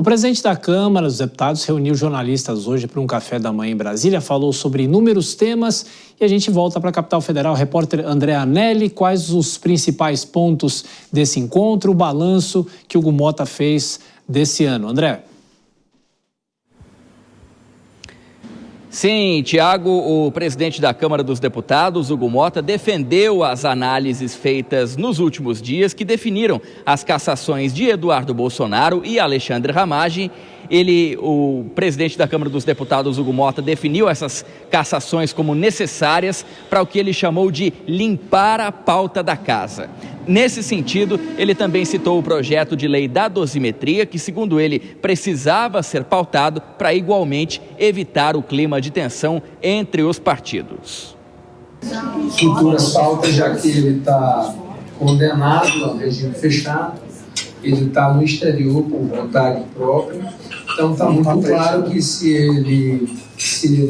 O presidente da Câmara dos Deputados reuniu jornalistas hoje para um café da manhã em Brasília, falou sobre inúmeros temas e a gente volta para a capital federal. O repórter André Anelli, quais os principais pontos desse encontro, o balanço que o Hugo Motta fez desse ano. André. Sim, Tiago, o presidente da Câmara dos Deputados, Hugo Motta, defendeu as análises feitas nos últimos dias que definiram as cassações de Eduardo Bolsonaro e Alexandre Ramagem. O presidente da Câmara dos Deputados, Hugo Motta, definiu essas cassações como necessárias para o que ele chamou de limpar a pauta da casa. Nesse sentido, ele também citou o projeto de lei da dosimetria, que, segundo ele, precisava ser pautado para igualmente evitar o clima de tensão entre os partidos. Futuras pautas, já que ele está condenado ao regime fechado, ele está no exterior por vontade própria, então está muito claro que se ele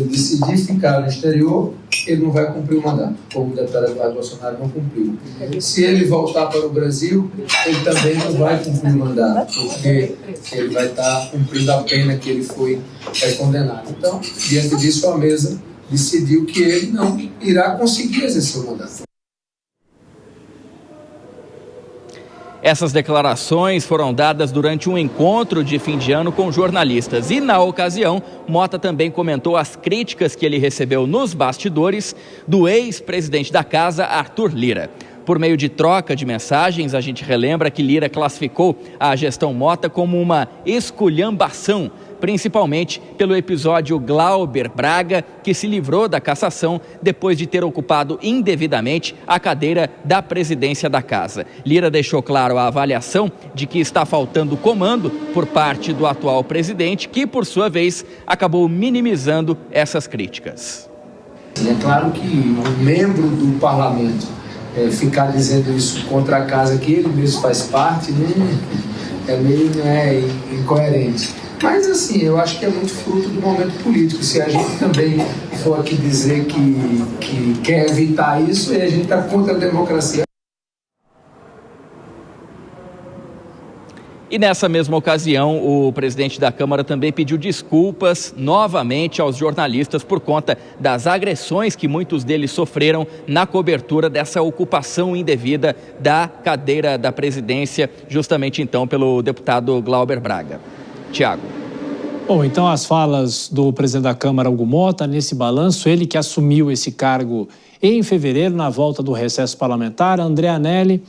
decidir ficar no exterior, ele não vai cumprir o mandato, como o deputado Eduardo Bolsonaro não cumpriu. Se ele voltar para o Brasil, ele também não vai cumprir o mandato, porque ele vai estar cumprindo a pena que ele foi condenado. Então, diante disso, a mesa decidiu que ele não irá conseguir exercer o mandato. Essas declarações foram dadas durante um encontro de fim de ano com jornalistas. E, na ocasião, Motta também comentou as críticas que ele recebeu nos bastidores do ex-presidente da casa, Arthur Lira. Por meio de troca de mensagens, a gente relembra que Lira classificou a gestão Motta como uma esculhambação, principalmente pelo episódio Glauber Braga, que se livrou da cassação depois de ter ocupado indevidamente a cadeira da presidência da casa. Lira deixou claro a avaliação de que está faltando comando por parte do atual presidente, que, por sua vez, acabou minimizando essas críticas. É claro que um membro do parlamento ficar dizendo isso contra a casa que ele mesmo faz parte, é meio incoerente. Mas, assim, eu acho que é muito fruto do momento político. Se a gente também for aqui dizer que quer evitar isso, e a gente está contra a democracia. E nessa mesma ocasião, o presidente da Câmara também pediu desculpas novamente aos jornalistas por conta das agressões que muitos deles sofreram na cobertura dessa ocupação indevida da cadeira da presidência, justamente então pelo deputado Glauber Braga. Tiago. Bom, então as falas do presidente da Câmara, Hugo Motta, nesse balanço, ele que assumiu esse cargo em fevereiro, na volta do recesso parlamentar. André Anelli,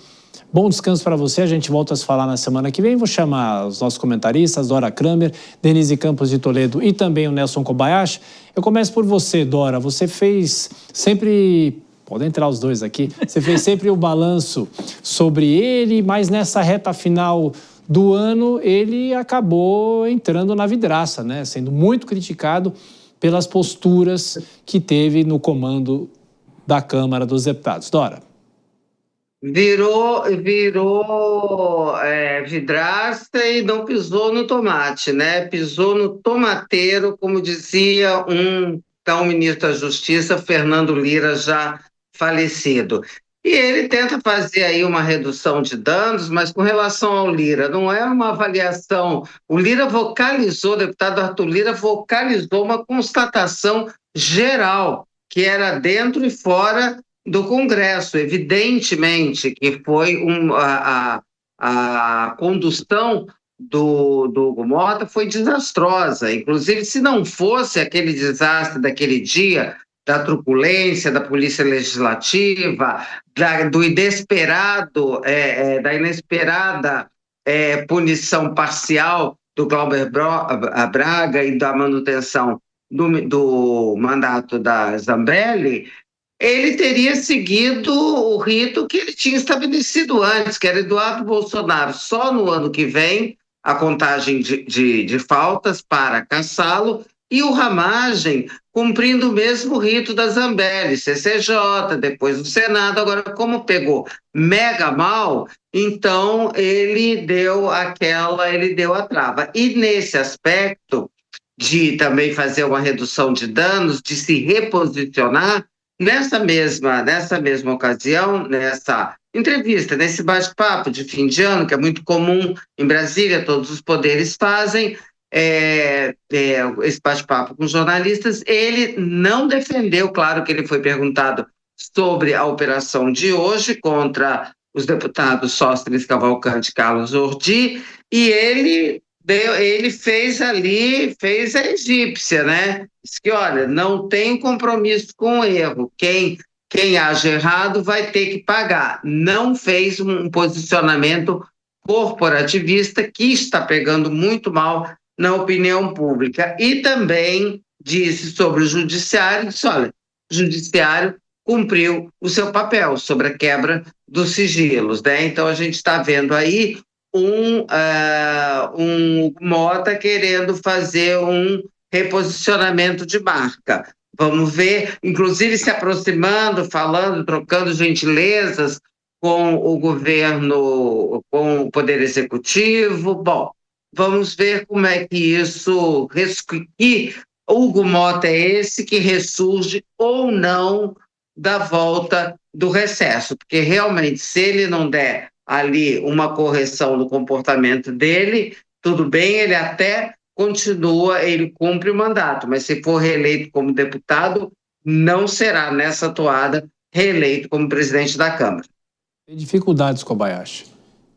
bom descanso para você, a gente volta a se falar na semana que vem. Vou chamar os nossos comentaristas, Dora Kramer, Denise Campos de Toledo e também o Nelson Kobayashi. Eu começo por você, Dora, você fez sempre... Podem entrar os dois aqui. Você fez sempre o balanço sobre ele, mas nessa reta final do ano, ele acabou entrando na vidraça, né? Sendo muito criticado pelas posturas que teve no comando da Câmara dos Deputados. Dora. Virou vidraça e não pisou no tomate, né? Pisou no tomateiro, como dizia um então ministro da Justiça, Fernando Lira, já falecido. E ele tenta fazer aí uma redução de danos, mas com relação ao Lira, não é uma avaliação. O Lira vocalizou, o deputado Arthur Lira vocalizou uma constatação geral, que era dentro e fora do Congresso. Evidentemente que foi a condução do Hugo Motta foi desastrosa. Inclusive, se não fosse aquele desastre daquele dia, da truculência da Polícia Legislativa, do inesperado, da inesperada punição parcial do Glauber Braga e da manutenção do mandato da Zambelli, ele teria seguido o rito que ele tinha estabelecido antes, que era Eduardo Bolsonaro, só no ano que vem, a contagem de faltas para cassá-lo, e o Ramagem cumprindo o mesmo rito da Zambelli, CCJ, depois do Senado. Agora, como pegou mega mal, então ele deu a trava. E nesse aspecto de também fazer uma redução de danos, de se reposicionar, Nessa mesma ocasião, nessa entrevista, nesse bate-papo de fim de ano, que é muito comum em Brasília, todos os poderes fazem, esse bate-papo com jornalistas, ele não defendeu, claro que ele foi perguntado sobre a operação de hoje contra os deputados Sóstenes Cavalcante e Carlos Ordi, e ele fez a egípcia, né? Diz que, olha, não tem compromisso com o erro, quem age errado vai ter que pagar. Não fez um posicionamento corporativista que está pegando muito mal na opinião pública. E também disse sobre o judiciário, disse, olha, o judiciário cumpriu o seu papel sobre a quebra dos sigilos, né? Então a gente está vendo aí um Mota querendo fazer um reposicionamento de marca. Vamos ver, inclusive se aproximando, falando, trocando gentilezas com o governo, com o Poder Executivo. Bom, vamos ver como é que isso... Que Hugo Mota é esse que ressurge ou não da volta do recesso, porque realmente, se ele não der ali uma correção no comportamento dele, tudo bem, ele até continua, ele cumpre o mandato, mas se for reeleito como deputado, não será nessa toada reeleito como presidente da Câmara. Tem dificuldades, Kobayashi?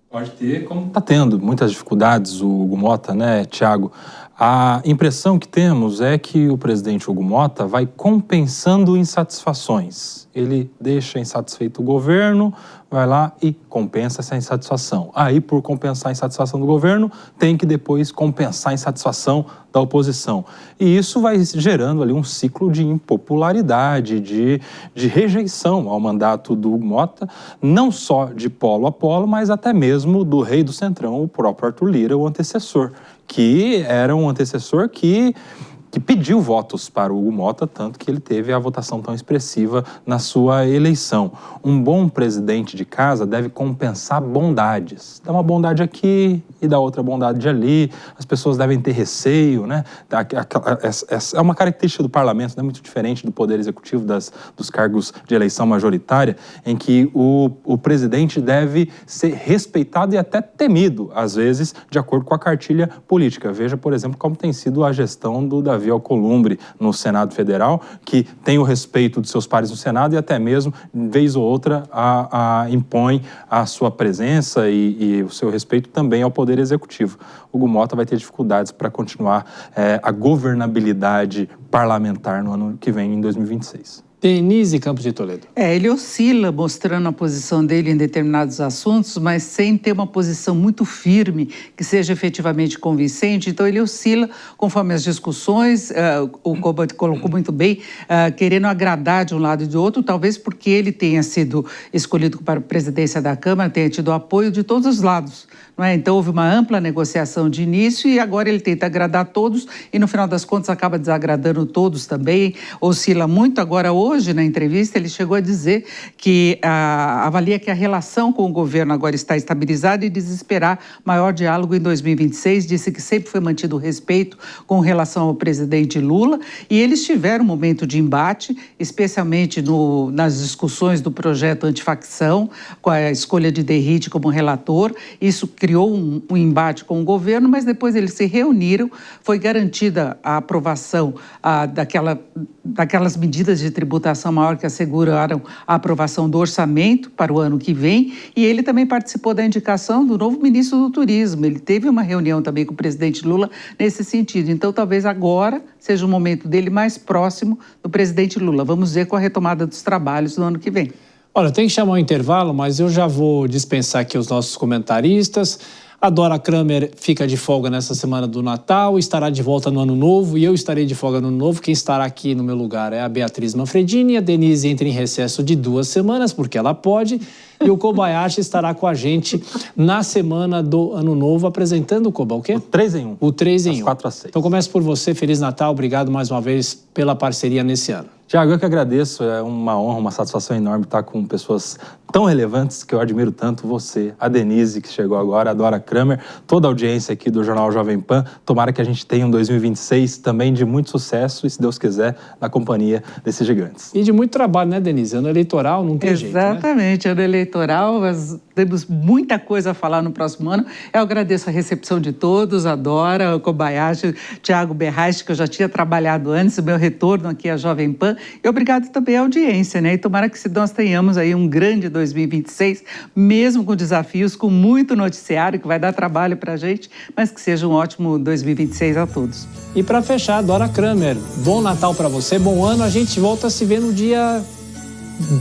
Pode ter, como está tendo muitas dificuldades o Hugo Mota, né, Thiago? A impressão que temos é que o presidente Hugo Mota vai compensando insatisfações. Ele deixa insatisfeito o governo, vai lá e compensa essa insatisfação. Aí, por compensar a insatisfação do governo, tem que depois compensar a insatisfação da oposição. E isso vai gerando ali um ciclo de impopularidade, de rejeição ao mandato do Hugo Mota, não só de polo a polo, mas até mesmo do rei do Centrão, o próprio Arthur Lira, o antecessor, que era um antecessor que pediu votos para o Hugo Mota, tanto que ele teve a votação tão expressiva na sua eleição. Um bom presidente de casa deve compensar bondades. Dá uma bondade aqui e dá outra bondade ali. As pessoas devem ter receio, né? É uma característica do parlamento, né? Muito diferente do poder executivo, dos cargos de eleição majoritária, em que o presidente deve ser respeitado e até temido, às vezes, de acordo com a cartilha política. Veja, por exemplo, como tem sido a gestão do Davi Alcolumbre no Senado Federal, que tem o respeito dos seus pares no Senado e até mesmo, vez ou outra, impõe a sua presença e o seu respeito também ao Poder Executivo. Hugo Mota vai ter dificuldades para continuar a governabilidade parlamentar no ano que vem, em 2026. Denise Campos de Toledo. Ele oscila mostrando a posição dele em determinados assuntos, mas sem ter uma posição muito firme, que seja efetivamente convincente. Então, ele oscila conforme as discussões, o Koba colocou muito bem, querendo agradar de um lado e do outro, talvez porque ele tenha sido escolhido para a presidência da Câmara, tenha tido apoio de todos os lados. Não é? Então, houve uma ampla negociação de início e agora ele tenta agradar todos e, no final das contas, acaba desagradando todos também. Oscila muito. Agora, hoje, na entrevista, ele chegou a dizer que avalia que a relação com o governo agora está estabilizada e desesperar maior diálogo em 2026. Disse que sempre foi mantido o respeito com relação ao presidente Lula e eles tiveram um momento de embate, especialmente nas discussões do projeto antifacção, com a escolha de Derrite como relator. Isso criou um embate com o governo, mas depois eles se reuniram, foi garantida a aprovação daquelas medidas de tributação maior que asseguraram a aprovação do orçamento para o ano que vem, e ele também participou da indicação do novo ministro do Turismo. Ele teve uma reunião também com o presidente Lula nesse sentido. Então, talvez agora seja o momento dele mais próximo do presidente Lula. Vamos ver com a retomada dos trabalhos no ano que vem. Olha, tem que chamar um intervalo, mas eu já vou dispensar aqui os nossos comentaristas. A Dora Kramer fica de folga nessa semana do Natal, estará de volta no Ano Novo e eu estarei de folga no Ano Novo. Quem estará aqui no meu lugar é a Beatriz Manfredini. A Denise entra em recesso de 2 semanas, porque ela pode. E o Kobayashi estará com a gente na semana do Ano Novo, apresentando o Koba, o quê? O 3 em 1. O 3 em 1. Às 4 às 6. Então começo por você. Feliz Natal. Obrigado mais uma vez pela parceria nesse ano. Tiago, eu que agradeço, é uma honra, uma satisfação enorme estar com pessoas tão relevantes que eu admiro tanto, você, a Denise, que chegou agora, a Dora Kramer, toda a audiência aqui do Jornal Jovem Pan. Tomara que a gente tenha um 2026 também de muito sucesso e, se Deus quiser, na companhia desses gigantes. E de muito trabalho, né, Denise? Ano eleitoral não tem jeito, né? Exatamente, ano eleitoral, mas temos muita coisa a falar no próximo ano. Eu agradeço a recepção de todos, a Dora, o Kobayashi, Tiago Berraich, que eu já tinha trabalhado antes, o meu retorno aqui à Jovem Pan. E obrigado também à audiência, né? E tomara que nós tenhamos aí um grande 2026, mesmo com desafios, com muito noticiário, que vai dar trabalho para a gente, mas que seja um ótimo 2026 a todos. E para fechar, Dora Kramer, bom Natal para você, bom ano. A gente volta a se ver no dia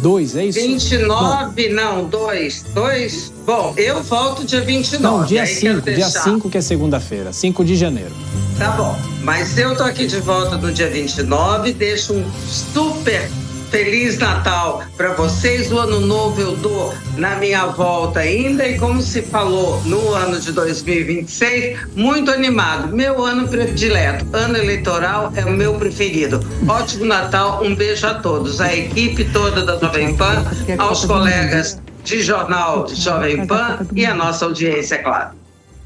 2, é isso? 29, não, 2. Bom, eu volto dia 29. Não, dia 5, que é segunda-feira, 5 de janeiro. Tá bom, mas eu tô aqui de volta no dia 29, deixo um super Feliz Natal para vocês. O ano novo eu dou na minha volta ainda, e como se falou no ano de 2026, muito animado. Meu ano predileto, ano eleitoral é o meu preferido. Ótimo Natal, um beijo a todos, a equipe toda da Jovem Pan, aos colegas de jornal Jovem Pan e a nossa audiência, é claro.